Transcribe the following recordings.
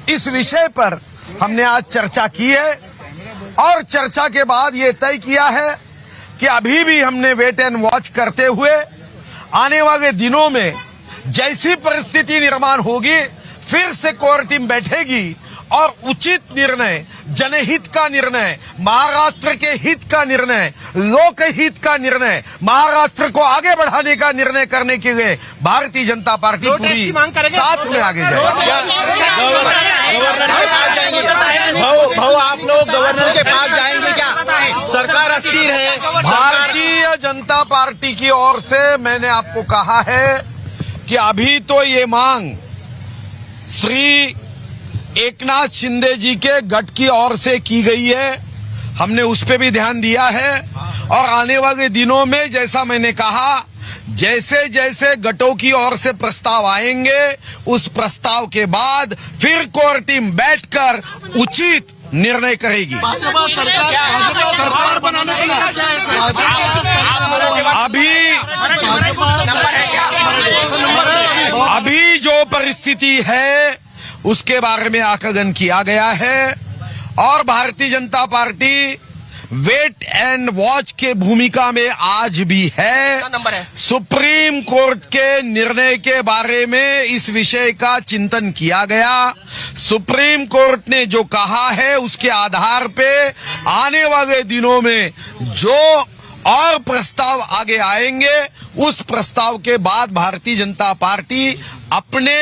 इस विषय पर हमने आज चर्चा की है और चर्चा के बाद ये तय किया है कि अभी भी हमने वेट एंड वॉच करते हुए आने वाले दिनों में जैसी परिस्थिति निर्माण होगी फिर से कोर टीम बैठेगी और उचित निर्णय, जनहित का निर्णय, महाराष्ट्र के हित का निर्णय, लोकहित का निर्णय, महाराष्ट्र को आगे बढ़ाने का निर्णय करने के लिए भारतीय जनता पार्टी पूरी साथ में आगे जाएगी। भाऊ आप लोग गवर्नर के पास जाएंगे क्या? सरकार अस्थिर है। भारतीय जनता पार्टी की ओर से मैंने आपको कहा है कि अभी तो ये मांग श्री एकनाथ शिंदे जी के गठ की ओर से की गई है, हमने उस पे भी ध्यान दिया है और आने वाले दिनों में जैसा मैंने कहा जैसे जैसे गठों की ओर से प्रस्ताव आएंगे उस प्रस्ताव के बाद फिर कोर टीम बैठकर उचित निर्णय करेगी। भाजपा सरकार बनाने के लिए अभी जो परिस्थिति है उसके बारे में आकलन किया गया है और Bharatiya Janata party weight end watch के भूमिका में आज भी है। सुप्रीम कोर्ट के निर्णय के बारे में इस विषय का चिंतन किया गया। सुप्रीम कोर्ट ने जो कहा है उसके आधार पे आने वाले दिनों में जो और प्रस्ताव आगे आएंगे उस प्रस्ताव के बाद भारतीय जनता पार्टी अपने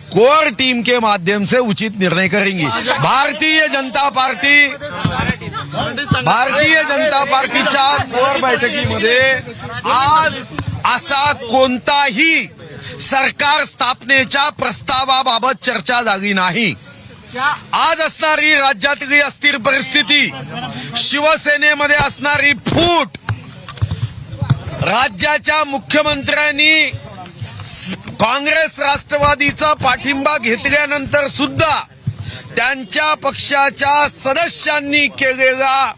कोर टीम के माध्यम से उचित निर्णय करेंगी। भारतीय जनता पार्टीच्या कोर बैठकीमध्ये आज असा कोणताही सरकार स्थापनेच्या प्रस्तावाबाबत चर्चा झाली नाही। आज असणारी राज्यातली अस्थिर परिस्थिती, शिवसेनेमध्ये असणारी फूट, राज्याच्या मुख्यमंत्र्यांनी काँग्रेस राष्ट्रवादीचा पाठिंबा घेतल्यानंतर सुद्धा त्यांच्या पक्षाच्या सदस्यांनी केलेला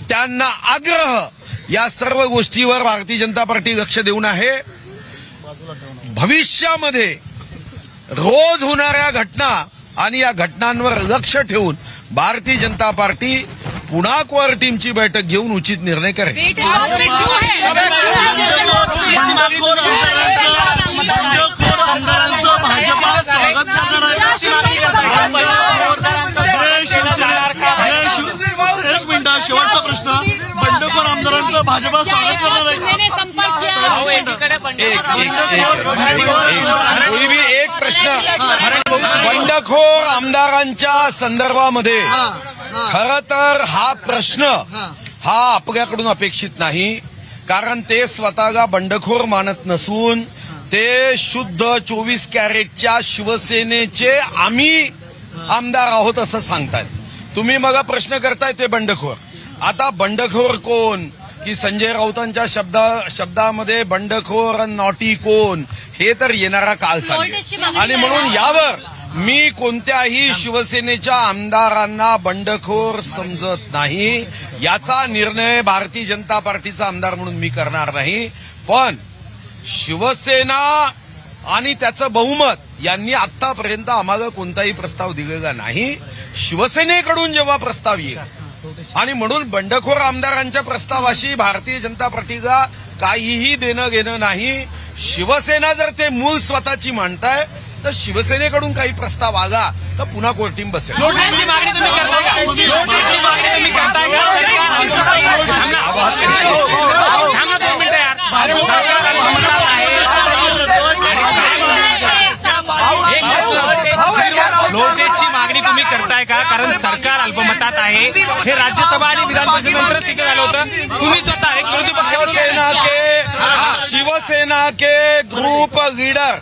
त्यांना आग्रह, या सर्व गोष्टीवर भारतीय जनता पार्टी लक्ष देऊन आहे। भविष्यामध्ये रोज होणाऱ्या घटना आणि या घटनांवर लक्ष ठेवून भारतीय जनता पार्टी पुन्हा कोर टीमची बैठक घेऊन उचित निर्णय करेल। भाजपा स्वागत करणार आहे। एक मिनिट, शेवटचा प्रश्न, बंडखोर आमदारांचं भाजपा स्वागत करणार आहे। एक प्रश्न, बंडखोर आमदारांच्या संदर्भामध्ये खरं तर हा प्रश्न हा आपल्याकडून अपेक्षित नाही, कारण ते स्वतःला बंडखोर मानत नसून ते शुद्ध 24 कॅरेटच्या शिवसेनेचे आम्ही आमदार आहोत असं सांगतायत। तुम्ही मग प्रश्न करताय ते बंडखोर। आता बंडखोर कोण की संजय राऊतांच्या शब्दामध्ये बंडखोर नॉटी कोण हे तर येणारा काळ सांगेल आणि म्हणून यावर मी कोणत्याही शिवसेनेच्या आमदारांना बंडखोर समजत नाही। याचा निर्णय भारतीय जनता पार्टीचा आमदार म्हणून मी करणार नाही, पण शिवसेना आणि त्याचं बहुमत यांनी आतापर्यंत आम्हाला कोणताही प्रस्ताव दिलेला नाही। शिवसेनेकडून जेव्हा प्रस्ताव येईल आणि म्हणून बंडखोर आमदारांच्या प्रस्तावाशी भारतीय जनता पार्टीला काहीही देणं घेणं नाही। शिवसेना जर ते मूळ स्वतःची मांडताय तर शिवसेनेकडून काही प्रस्ताव आला तर पुन्हा कोर टीम बसेल। नोटीसची मागणी तुम्ही करताय का? नोटीसची मागणी तुम्ही करताय का? थांबा 2 मिनिटं यार। नोटीसची मागणी तुम्ही करताय का? कारण सरकार अल्पमतात आहे। हे राज्यसभा आणि विधान परिषदेनंतरच तिथे झालं होतं। तुम्ही स्वतः एक विरोधी पक्ष शिवसेना के ग्रुप लीडर,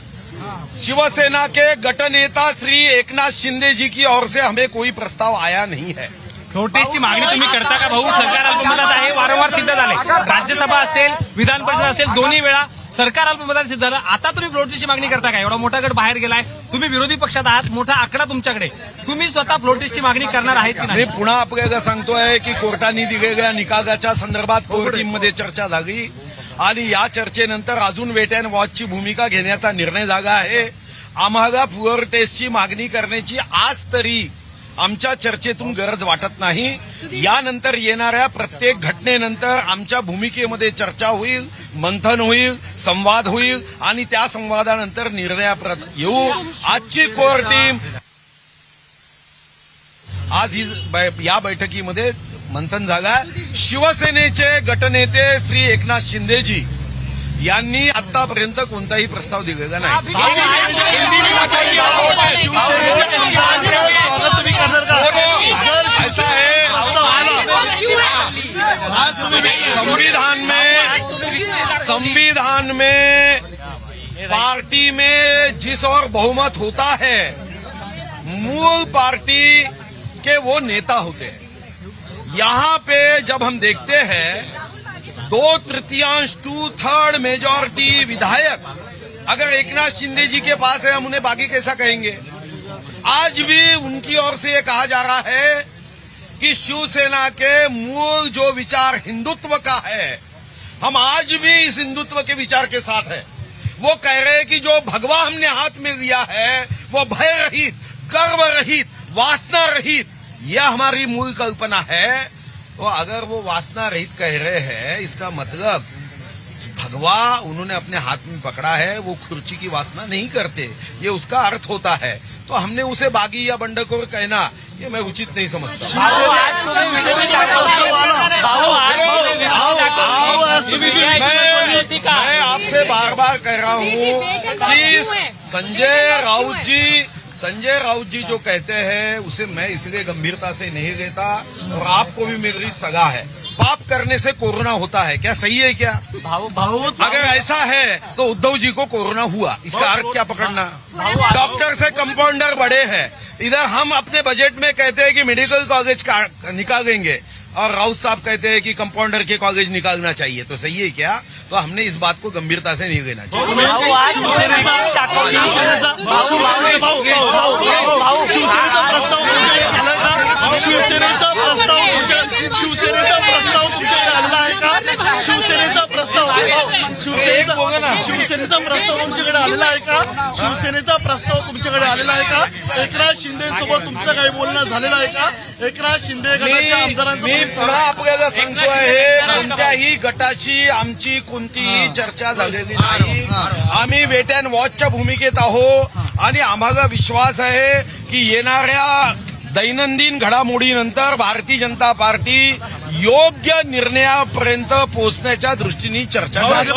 शिवसेना के गठ नेता श्री एकनाथ शिंदे जी की ओर से हमें कोई प्रस्ताव आया नहीं है। नोटीसची मागणी तुम्ही करता का भाऊ? सरकार अल्पमतात आहे, वारंवार सिद्ध झाले। राज्यसभा असेल, विधान परिषद असेल, दोन्ही वेळा सरकार अल्पमतात सिद्ध झालं। आता तुम्ही नोटीसची मागणी करता का? एवढा मोठा गट बाहेर गेलाय, तुम्ही विरोधी पक्षात आहात, मोठा आकडा तुमच्याकडे, तुम्ही स्वतः नोटीसची मागणी करणार आहेत की नाही? मी पुन्हा आपल्याला सांगतोय की कोर्टाने दिलेल्या निकालाच्या संदर्भात कोर टीममध्ये चर्चा झाली आणि या चर्चेनंतर अजून वेट अँड वॉचची भूमिका घेण्याचा निर्णय झाला आहे आम्हाला फ्लोअर टेस्टची मागणी करण्याची आज तरी आमच्या चर्चेतून गरज वाटत नाही. यानंतर येणाऱ्या प्रत्येक घटनेनंतर आमच्या भूमिकेमध्ये चर्चा होईल, मंथन होईल, संवाद होईल आणि त्या संवादानंतर निर्णयाप्रत येऊ. आजची कोर टीम आज या बैठकीमध्ये मंथन झालं. शिवसेनेचे गटनेते श्री एकनाथ शिंदेजी यांनी आतापर्यंत कोणताही प्रस्ताव दिलेला नाही. ऐसा है, संविधान में पार्टी में जिस और बहुमत होता है मूल पार्टी के वो नेता होते हैं. यहाँ पे जब हम देखते हैं 2/3 2/3 मेजॉरिटी विधायक अगर एकनाथ शिंदे जी के पास है, हम उन्हें बागी कैसा कहेंगे. आज भी उनकी ओर से ये कहा जा रहा है कि शिवसेना के मूल जो विचार हिंदुत्व का है, हम आज भी इस हिंदुत्व के विचार के साथ है. वो कह रहे हैं कि जो भगवा हमने हाथ में लिया है वो भय रहित, गर्व रहित, वासना रहित, यह हमारी मूल कल्पना है. तो अगर वो वासना रहित कह रहे हैं, इसका मतलब भगवा उन्होंने अपने हाथ में पकड़ा है, वो खुर्ची की वासना नहीं करते, ये उसका अर्थ होता है. तो हमने उसे बागी या बंडखोर कहना ये मैं उचित नहीं समझता. मैं आपसे बार बार कह रहा हूं कि संजय राउत जी जो कहते हैं उसे मैं इसलिए गंभीरता से नहीं लेता. और आपको भी मेरी सगा है, पाप करने से कोरोना होता है क्या? सही है क्या? अगर ऐसा है तो उद्धव जी को कोरोना हुआ, इसका अर्थ क्या पकड़ना? डॉक्टर से कंपाउंडर बड़े हैं. इधर हम अपने बजट में कहते हैं कि मेडिकल कॉलेज निकालेंगे और राउत साहब कहते हैं कि कंपाउंडर के कॉलेज निकालना चाहिए. तो सही है क्या? तो हमने इस बात को गंभीरता से नहीं लेना चाहिए. शिवसेनेचा प्रस्ताव तुमच्याकडे आलेला आहे का? शिवसेनेचा प्रस्ताव तुमच्याकडे आलेला आहे का? शिवसेनेचा प्रस्ताव तुमच्याकडे आलेला आहे का? एकनाथ शिंदेसोबत तुमचं काही बोलणं झालेलं आहे का? एकनाथ शिंदे गटाच्या मी आमदारांचं पुन्हा आपल्याला सांगतोय, कोणत्याही गटाची आमची कोणतीही चर्चा झालेली नाही. आम्ही वेट अँड वॉचच्या भूमिकेत आहोत आणि आम्हाला विश्वास आहे की येणाऱ्या दैनंदिन घडामोडीनंतर भारतीय जनता पार्टी योग्य निर्णयापर्यंत पोहोचण्याच्या दृष्टीने चर्चा करेल.